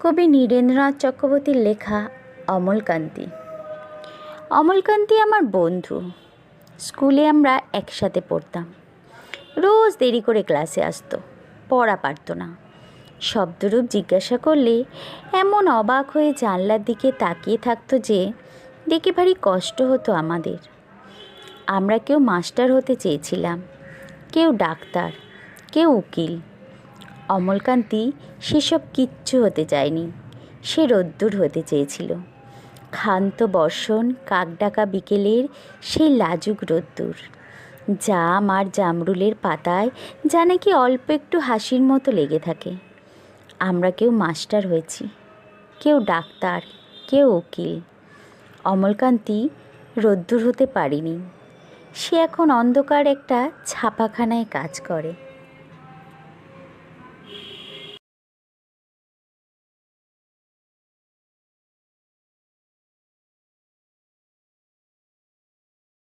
কবি নীরেন্দ্রনাথ চক্রবর্তীর লেখা অমলকান্তি। অমলকান্তি আমার বন্ধু। স্কুলে আমরা একসাথে পড়তাম। রোজ দেরি করে ক্লাসে আসতো, পড়া পারতো না। শব্দরূপ জিজ্ঞাসা করলে এমন অবাক হয়ে জানলার দিকে তাকিয়ে থাকতো যে দেখে ভারী কষ্ট হতো আমাদের। আমরা কেউ মাস্টার হতে চেয়েছিলাম, কেউ ডাক্তার, কেউ উকিল। অমলকান্তি সেসব কিচ্ছু হতে চায়নি। সে রোদ্দুর হতে চেয়েছিল। ক্ষান্ত বর্ষণ, কাকডাকা বিকেলের সেই লাজুক রোদ্দুর, জাম আর জামরুলের পাতায় যা নাকি অল্প একটু হাসির মতো লেগে থাকে। আমরা কেউ মাস্টার হয়েছি, কেউ ডাক্তার, কেউ উকিল। অমলকান্তি রোদ্দুর হতে পারেনি। সে এখন অন্ধকার একটা ছাপাখানায় কাজ করে।